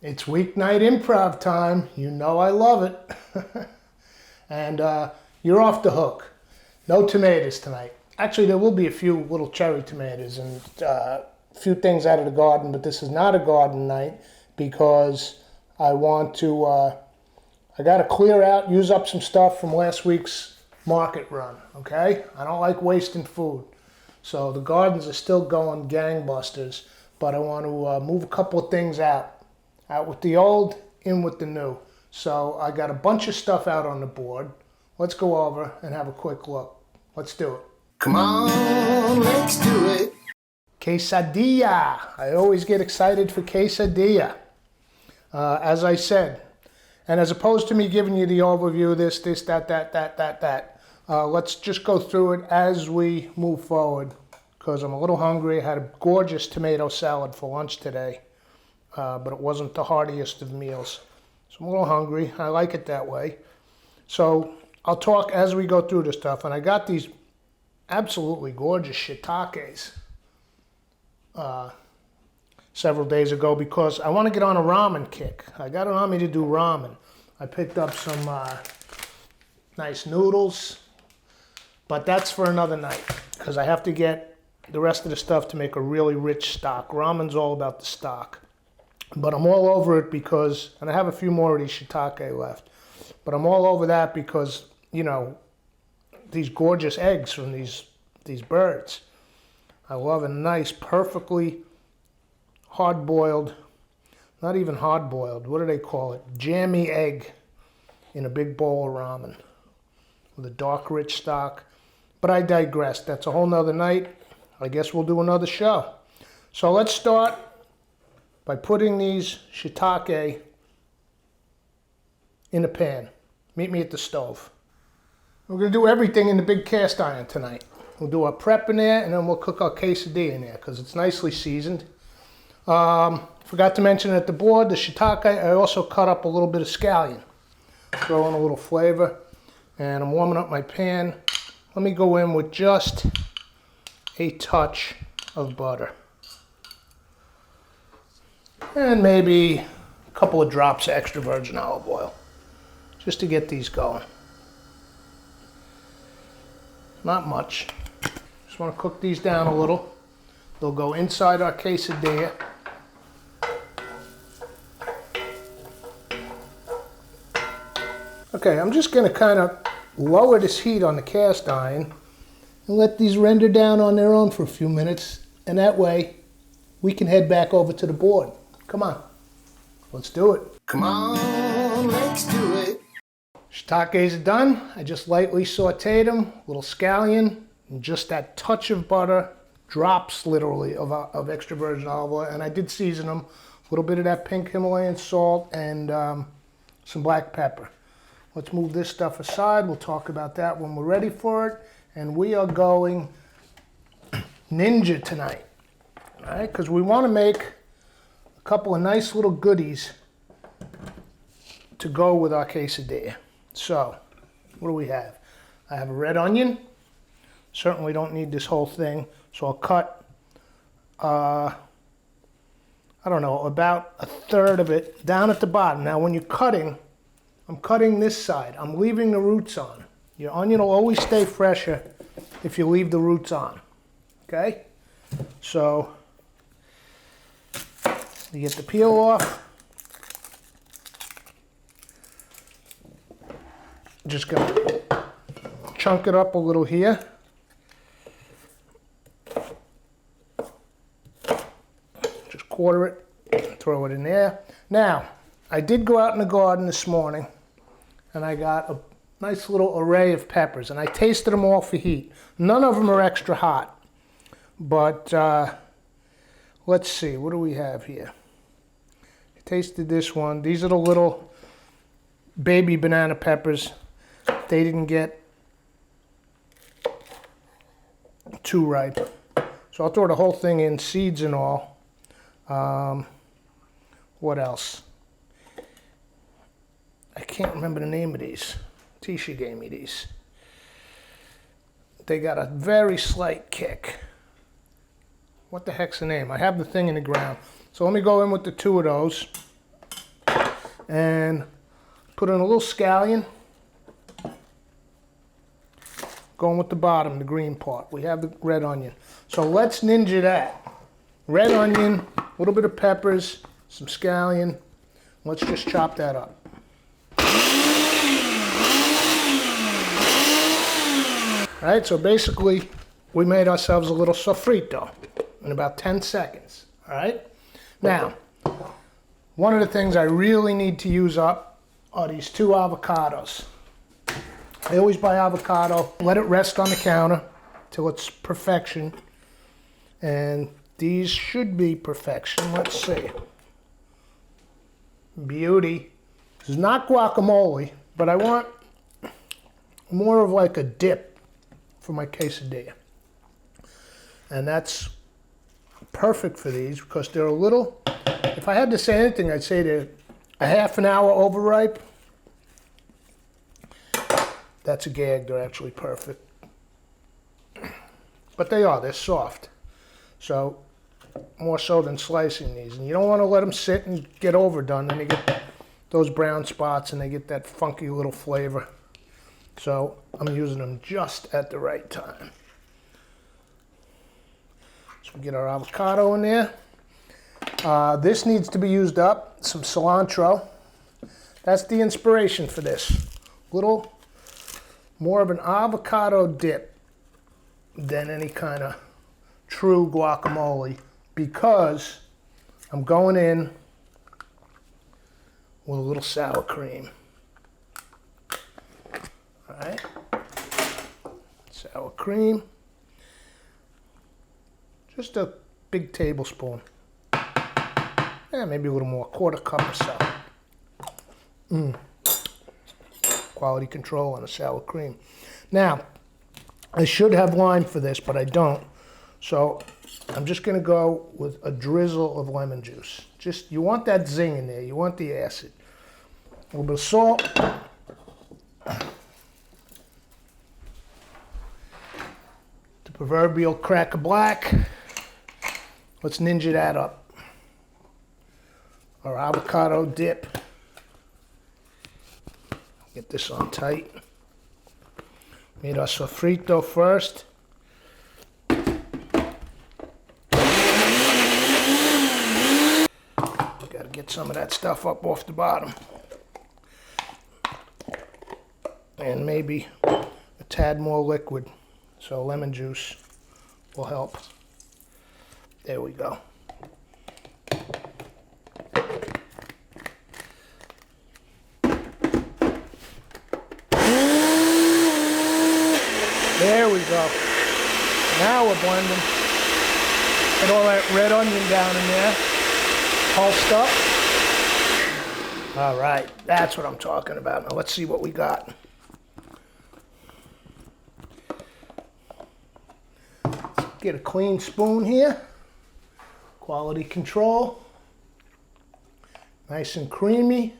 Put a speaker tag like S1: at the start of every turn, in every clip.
S1: It's weeknight improv time. You know I love it. And you're off the hook. No tomatoes tonight. Actually, there will be a few little cherry tomatoes and a few things out of the garden, but this is not a garden night because I want to, I got to clear out, use up some stuff from last week's market run, okay? I don't like wasting food. So the gardens are still going gangbusters, but I want to move a couple of things out. Out with the old, in with the new. So I got a bunch of stuff out on the board. Let's go over and have a quick look. Let's do it.
S2: Come on, let's do it.
S1: Quesadilla. I always get excited for quesadilla. As I said, and as opposed to me giving you the overview, this, that, let's just go through it as we move forward because I'm a little hungry. I had a gorgeous tomato salad for lunch today. But it wasn't the heartiest of meals. So I'm a little hungry. I like it that way. So I'll talk as we go through this stuff. And I got these absolutely gorgeous shiitakes several days ago because I want to get on a ramen kick. I got it on me to do ramen. I picked up some nice noodles. But that's for another night because I have to get the rest of the stuff to make a really rich stock. Ramen's all about the stock. But I'm all over it because, and I have a few more of these shiitake left, but I'm all over that because, you know, these gorgeous eggs from these birds. I love a nice, perfectly hard-boiled, not even hard-boiled, what do they call it? Jammy egg in a big bowl of ramen with a dark, rich stock. But I digress. That's a whole nother night. I guess we'll do another show. So let's start by putting these shiitake in a pan. Meet me at the stove. We're going to do everything in the big cast iron tonight. We'll do our prep in there, and then we'll cook our quesadilla in there because it's nicely seasoned. Forgot to mention at the board, the shiitake, I also cut up a little bit of scallion. Throw in a little flavor, and I'm warming up my pan. Let me go in with just a touch of butter. And maybe a couple of drops of extra virgin olive oil, just to get these going. Not much. Just want to cook these down a little. They'll go inside our quesadilla. Okay, I'm just going to kind of lower this heat on the cast iron and let these render down on their own for a few minutes. And that way, we can head back over to the board. Come on, let's do it.
S2: Come on, let's do it.
S1: Shiitakes are done. I just lightly sauteed them, a little scallion, and just that touch of butter, drops literally of extra virgin olive oil. And I did season them, a little bit of that pink Himalayan salt and some black pepper. Let's move this stuff aside. We'll talk about that when we're ready for it. And we are going ninja tonight, all right? Because we want to make a couple of nice little goodies to go with our quesadilla. So, what do we have? I have a red onion. Certainly don't need this whole thing. So I'll cut, I don't know, about a third of it down at the bottom. Now when you're cutting, I'm cutting this side. I'm leaving the roots on. Your onion will always stay fresher if you leave the roots on. Okay? So, you get the peel off. Just gonna chunk it up a little here. Just quarter it, throw it in there. Now, I did go out in the garden this morning and I got a nice little array of peppers and I tasted them all for heat. None of them are extra hot, but let's see, what do we have here? I tasted this one. These are the little baby banana peppers. They didn't get too ripe. So I'll throw the whole thing in, seeds and all. What else? I can't remember the name of these. Tisha gave me these. They got a very slight kick. What the heck's the name? I have the thing in the ground. So let me go in with the two of those. and put in a little scallion. Going with the bottom, the green part. We have the red onion. So let's ninja that. Red onion, a little bit of peppers, some scallion. Let's just chop that up. All right, so basically we made ourselves a little sofrito in about 10 seconds. All right? Now, one of the things I really need to use up are these 2 avocados. I always buy avocado, let it rest on the counter till it's perfection. And these should be perfection. Let's see. Beauty. This is not guacamole, but I want more of like a dip for my quesadilla. And that's perfect for these because they're a little, if I had to say anything, I'd say they're a half an hour overripe. That's a gag, they're actually perfect. But they're soft. So, more so than slicing these. And you don't want to let them sit and get overdone, then you get those brown spots and they get that funky little flavor. So, I'm using them just at the right time. So we get our avocado in there. This needs to be used up, some cilantro. That's the inspiration for this. Little more of an avocado dip than any kind of true guacamole because I'm going in with a little sour cream. All right, sour cream, just a big tablespoon. Yeah, maybe a little more, 1/4 cup or so. Quality control on a sour cream. Now, I should have lime for this, but I don't. So I'm just gonna go with a drizzle of lemon juice. Just, you want that zing in there, you want the acid. A little bit of salt. The proverbial crack of black. Let's ninja that up. Our avocado dip. Get this on tight. Made our sofrito first. Gotta get some of that stuff up off the bottom. And maybe a tad more liquid. So lemon juice will help. There we go. There we go. Now we're blending. Get all that red onion down in there. Pulsed up. All right, that's what I'm talking about. Now let's see what we got. Let's get a clean spoon here. Quality control. Nice and creamy.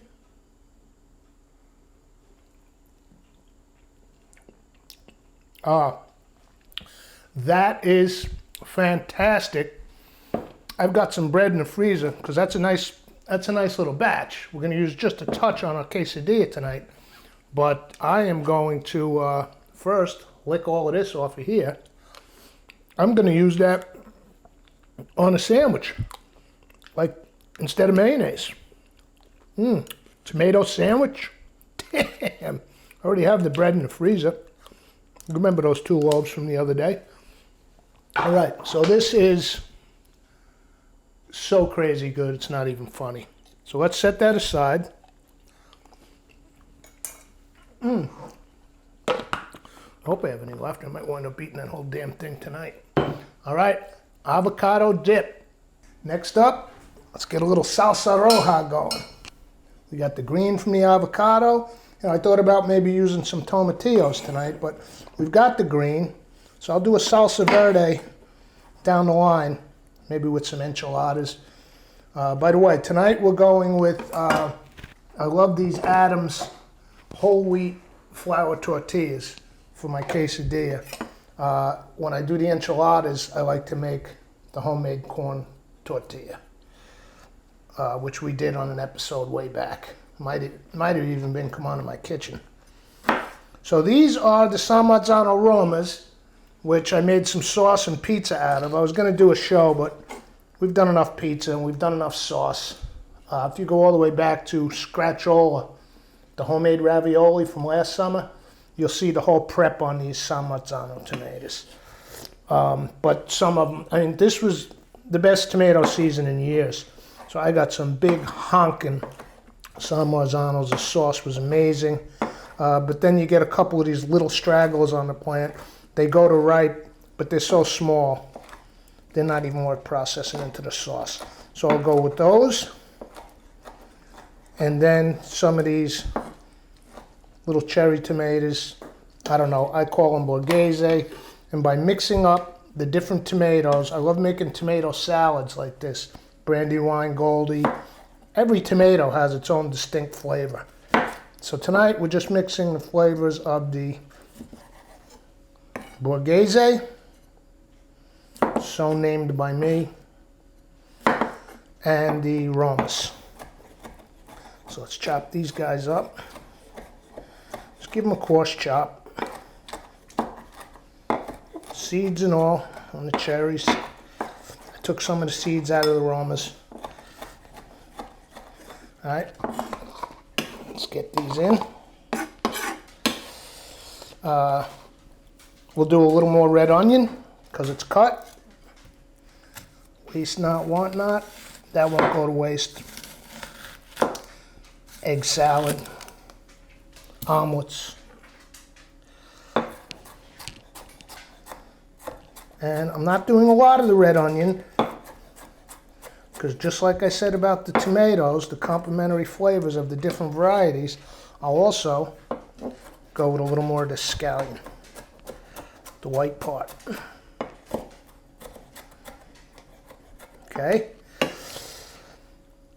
S1: That is fantastic. I've got some bread in the freezer because that's a nice little batch. We're going to use just a touch on our quesadilla tonight, but I am going to first lick all of this off of here. I'm going to use that on a sandwich, like instead of mayonnaise. Tomato sandwich. Damn, I already have the bread in the freezer. Remember those 2 loaves from the other day? All right, so this is so crazy good, it's not even funny. So let's set that aside. I hope I have any left. I might wind up eating that whole damn thing tonight. All right, avocado dip. Next up, let's get a little salsa roja going. We got the green from the avocado. You know, I thought about maybe using some tomatillos tonight, but we've got the green. So I'll do a salsa verde down the line, maybe with some enchiladas. By the way, tonight we're going with, I love these Adams whole wheat flour tortillas for my quesadilla. When I do the enchiladas, I like to make the homemade corn tortilla, which we did on an episode way back. Might have even been come onto my kitchen. So these are the San Marzano Romas, which I made some sauce and pizza out of. I was going to do a show, but we've done enough pizza and we've done enough sauce. If you go all the way back to Scratchola, the homemade ravioli from last summer, you'll see the whole prep on these San Marzano tomatoes. But some of them, I mean, this was the best tomato season in years. So I got some big honking San Marzanos. The sauce was amazing. But then you get a couple of these little stragglers on the plant. They go to ripe, but they're so small, they're not even worth processing into the sauce. So I'll go with those. And then some of these little cherry tomatoes. I don't know, I call them Borghese. And by mixing up the different tomatoes, I love making tomato salads like this. Brandywine, Goldie. Every tomato has its own distinct flavor. So tonight we're just mixing the flavors of the Borghese, so named by me, and the Romas. So let's chop these guys up. Just give them a coarse chop. Seeds and all on the cherries. I took some of the seeds out of the Romas. All right, let's get these in. We'll do a little more red onion because it's cut. Waste not, want not. That won't go to waste. Egg salad, omelets. And I'm not doing a lot of the red onion because just like I said about the tomatoes, the complementary flavors of the different varieties, I'll also go with a little more of the scallion, the white part. Okay.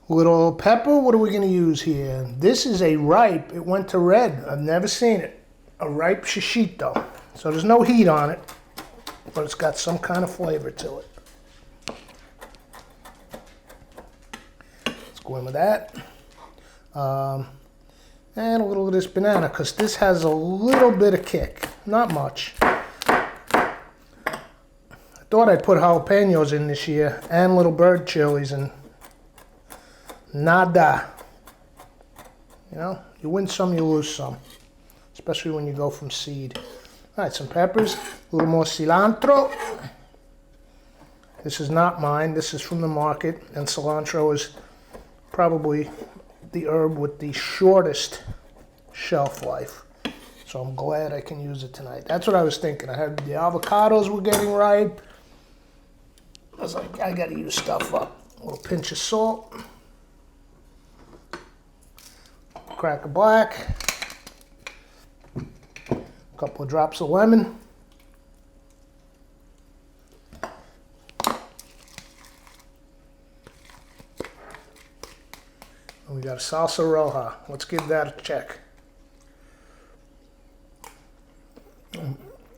S1: Little pepper, what are we going to use here? This is a ripe, it went to red. I've never seen it. A ripe shishito. So there's no heat on it, but it's got some kind of flavor to it. Let's go in with that. And a little of this banana, because this has a little bit of kick. Not much. I thought I'd put jalapenos in this year, and little bird chilies, and nada. You know, you win some, you lose some. Especially when you go from seed. All right, some peppers, a little more cilantro. This is not mine, this is from the market, and cilantro is probably the herb with the shortest shelf life. So I'm glad I can use it tonight. That's what I was thinking. I had the avocados were getting ripe. I was like, I gotta use stuff up. A little pinch of salt. Crack of black. A couple of drops of lemon. And we got a salsa roja. Let's give that a check.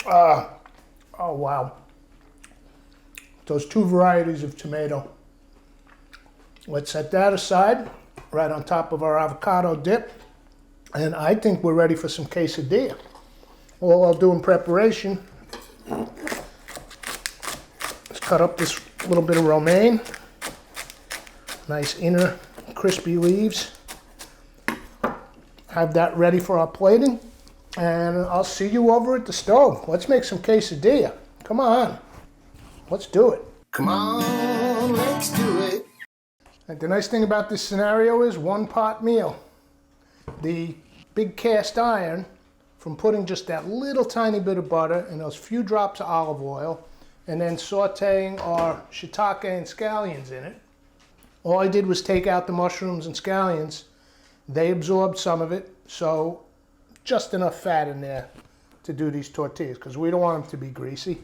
S1: Oh wow. Those two varieties of tomato. Let's set that aside, right on top of our avocado dip. And I think we're ready for some quesadilla. All I'll do in preparation is cut up this little bit of romaine. Nice inner crispy leaves. Have that ready for our plating. And I'll see you over at the stove. Let's make some quesadilla. Come on. Let's do it.
S2: Come on, let's do it.
S1: And the nice thing about this scenario is one pot meal. The big cast iron, from putting just that little tiny bit of butter and those few drops of olive oil, and then sauteing our shiitake and scallions in it. All I did was take out the mushrooms and scallions. They absorbed some of it, so just enough fat in there to do these tortillas, because we don't want them to be greasy.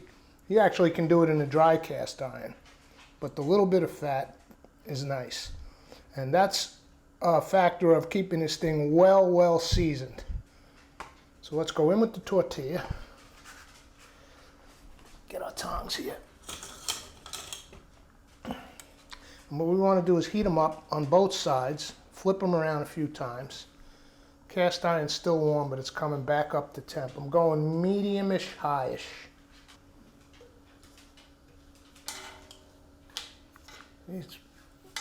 S1: You actually can do it in a dry cast iron, but the little bit of fat is nice. And that's a factor of keeping this thing well seasoned. So let's go in with the tortilla. Get our tongs here. And what we want to do is heat them up on both sides flip them around a few times. Cast iron's still warm, but it's coming back up to temp. I'm going medium-ish, high-ish. These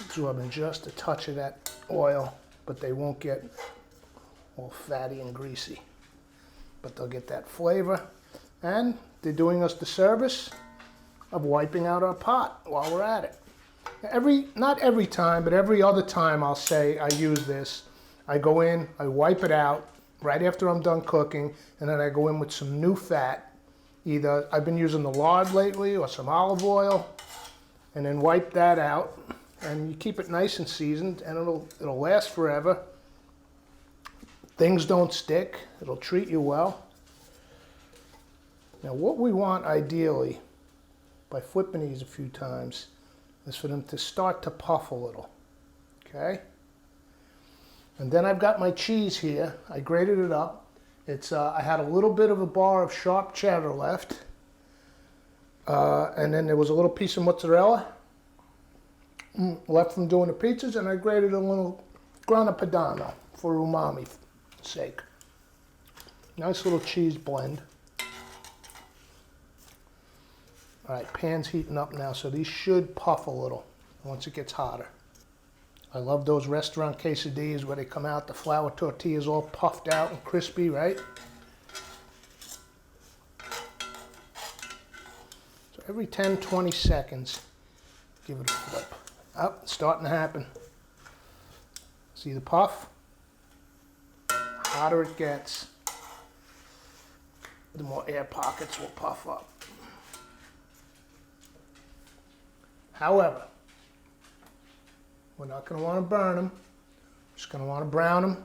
S1: absorbing just a touch of that oil, but they won't get all fatty and greasy. But they'll get that flavor, and they're doing us the service of wiping out our pot while we're at it. Not every time, but every other time I'll say I use this. I go in, I wipe it out right after I'm done cooking, and then I go in with some new fat. Either I've been using the lard lately or some olive oil, and then wipe that out. And you keep it nice and seasoned, and it'll last forever. Things don't stick. It'll treat you well. Now what we want ideally, by flipping these a few times, is for them to start to puff a little, okay? And then I've got my cheese here. I grated it up. I had a little bit of a bar of sharp cheddar left. And then there was a little piece of mozzarella left from doing the pizzas, and I grated a little grana padano for umami sake. Nice little cheese blend. All right, pan's heating up now, so these should puff a little once it gets hotter. I love those restaurant quesadillas where they come out, the flour tortillas all puffed out and crispy, right? So every 10, 20 seconds, give it a flip. Up, it's starting to happen. See the puff? The hotter it gets, the more air pockets will puff up. However, we're not going to want to burn them. We're just going to want to brown them,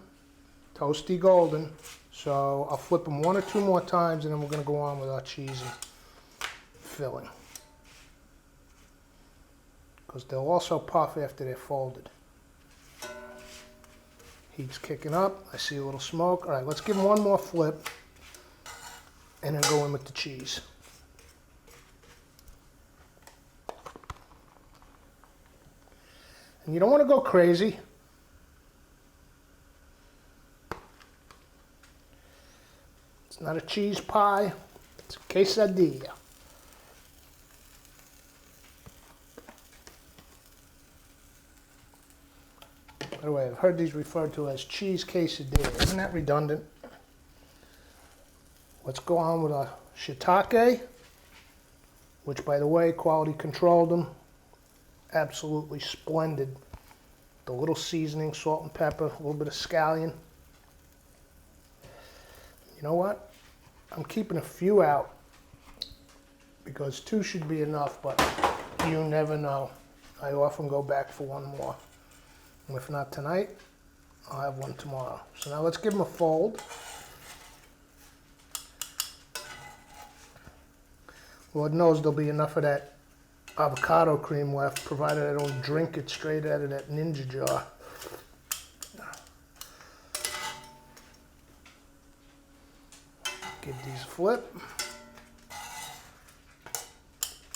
S1: toasty golden. So I'll flip them 1 or 2 more times, and then we're going to go on with our cheese and filling. Because they'll also puff after they're folded. Heat's kicking up. I see a little smoke. All right, let's give them 1 more flip, and then go in with the cheese. And you don't want to go crazy. It's not a cheese pie, it's a quesadilla. By the way, I've heard these referred to as cheese quesadilla. Isn't that redundant? Let's go on with our shiitake, which, by the way, quality controlled them. Absolutely splendid. The little seasoning, salt and pepper, a little bit of scallion. You know what? I'm keeping a few out because 2 should be enough, but you never know. I often go back for 1 more. And if not tonight, I'll have 1 tomorrow. So now let's give them a fold. Lord knows there'll be enough of that avocado cream left, provided I don't drink it straight out of that Ninja jar. Give these a flip.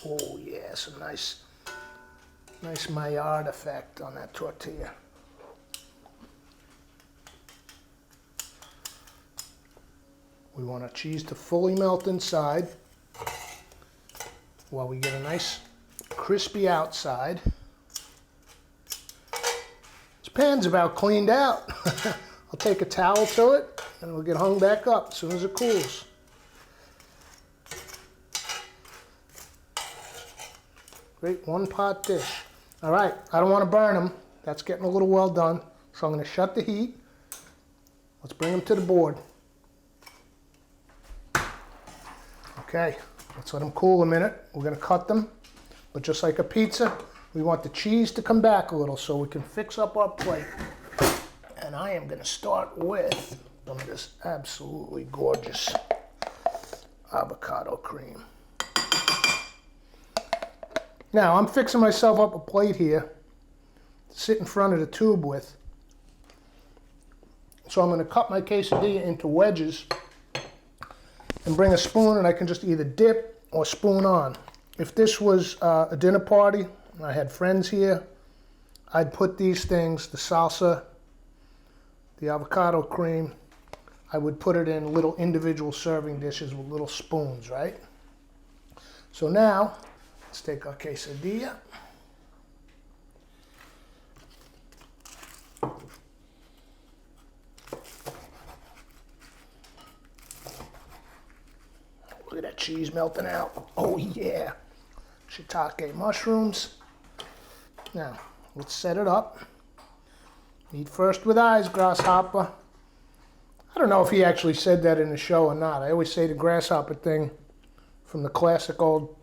S1: Oh yeah, some nice Maillard effect on that tortilla. We want our cheese to fully melt inside while we get a nice crispy outside. This pan's about cleaned out. I'll take a towel to it and it'll get hung back up as soon as it cools. Great 1-pot dish. All right, I don't want to burn them. That's getting a little well done. So I'm going to shut the heat. Let's bring them to the board. Okay, let's let them cool a minute. We're going to cut them. But just like a pizza, we want the cheese to come back a little so we can fix up our plate. And I am going to start with some of this absolutely gorgeous avocado cream. Now, I'm fixing myself up a plate here to sit in front of the tube with. So I'm going to cut my quesadilla into wedges and bring a spoon, and I can just either dip or spoon on. If this was a dinner party and I had friends here, I'd put these things, the salsa the avocado cream, I would put it in little individual serving dishes with little spoons, right? So now, let's take our quesadilla. Look at that cheese melting out. Oh yeah. Shiitake mushrooms. Now, let's set it up. Eat first with eyes, grasshopper. I don't know if he actually said that in the show or not. I always say the grasshopper thing from the classic old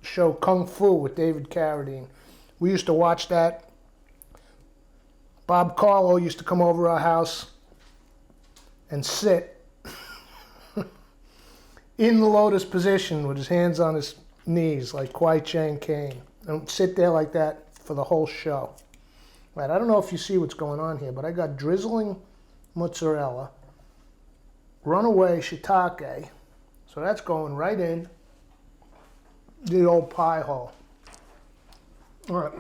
S1: show Kung Fu with David Carradine. We used to watch that. Bob Carlo used to come over our house and sit in the lotus position with his hands on his knees like Kwai Chang Caine. And sit there like that for the whole show. Right, I don't know if you see what's going on here, but I got drizzling mozzarella, runaway shiitake, so that's going right in the old pie hole. All right,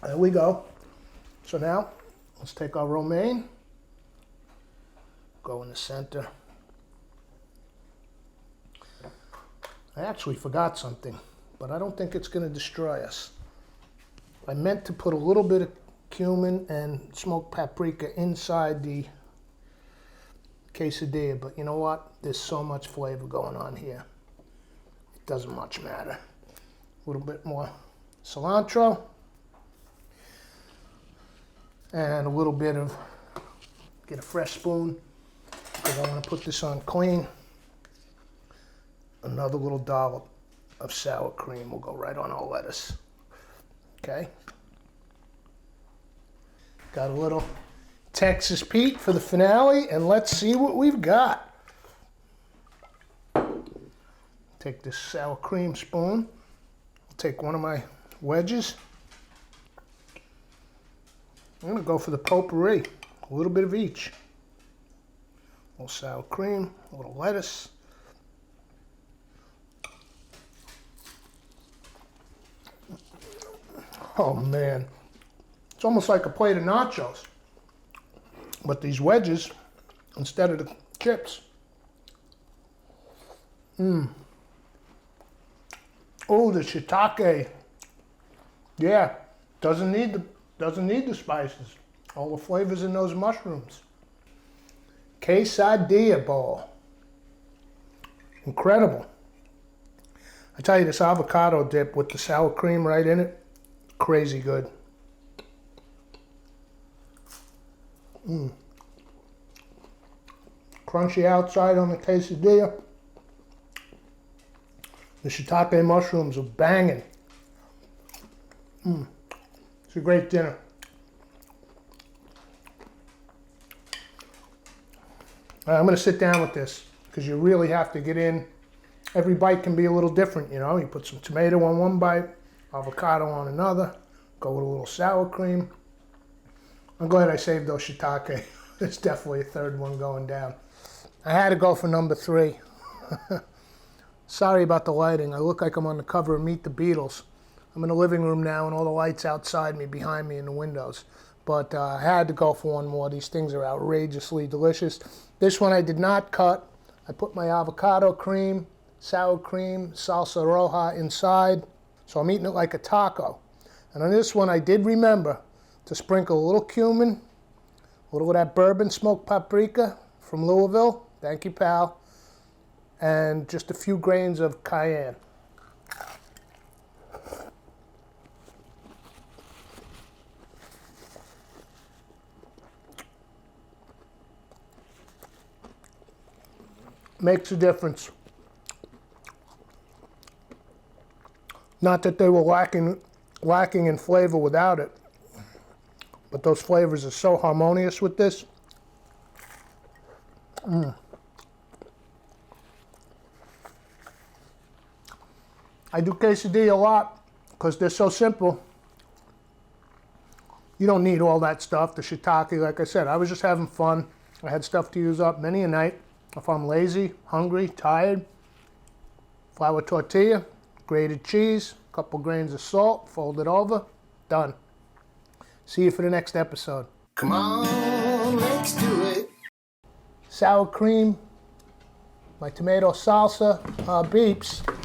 S1: there we go. So now, let's take our romaine, go in the center. I actually forgot something, but I don't think it's going to destroy us. I meant to put a little bit of cumin and smoked paprika inside the quesadilla, but you know what? There's so much flavor going on here. It doesn't much matter. A little bit more cilantro. And a little bit of, get a fresh spoon, because I want to put this on clean. Another little dollop of sour cream will go right on our lettuce. Okay. Got a little Texas Pete for the finale, and let's see what we've got. Take this sour cream spoon. Take one of my wedges. I'm gonna go for the potpourri. A little bit of each. A little sour cream, a little lettuce. Oh man, it's almost like a plate of nachos. But these wedges, instead of the chips. Oh, the shiitake. Yeah, doesn't need the spices. All the flavors in those mushrooms. Quesadilla bowl. Incredible. I tell you, this avocado dip with the sour cream right in it, crazy good. Crunchy outside on the quesadilla. The shiitake mushrooms are banging. It's a great dinner. I'm going to sit down with this because you really have to get in. Every bite can be a little different, you know. You put some tomato on one bite, avocado on another, go with a little sour cream. I'm glad I saved those shiitake. There's definitely a third one going down. I had to go for number 3. Sorry about the lighting. I look like I'm on the cover of Meet the Beatles. I'm in the living room now and all the lights outside me, behind me in the windows. But I had to go for one more. These things are outrageously delicious. This one I did not cut. I put my avocado cream, sour cream, salsa roja inside. So I'm eating it like a taco. And on this one I did remember to sprinkle a little cumin, a little of that bourbon smoked paprika from Louisville. Thank you, pal. And just a few grains of cayenne. Makes a difference. Not that they were lacking in flavor without it, but those flavors are so harmonious with this. I do quesadilla a lot because they're so simple. You don't need all that stuff, the shiitake, like I said. I was just having fun. I had stuff to use up many a night. If I'm lazy, hungry, tired, flour tortilla, grated cheese, a couple grains of salt, fold it over, done. See you for the next episode.
S2: Come on. on, let's do it.
S1: Sour cream, my tomato salsa beeps.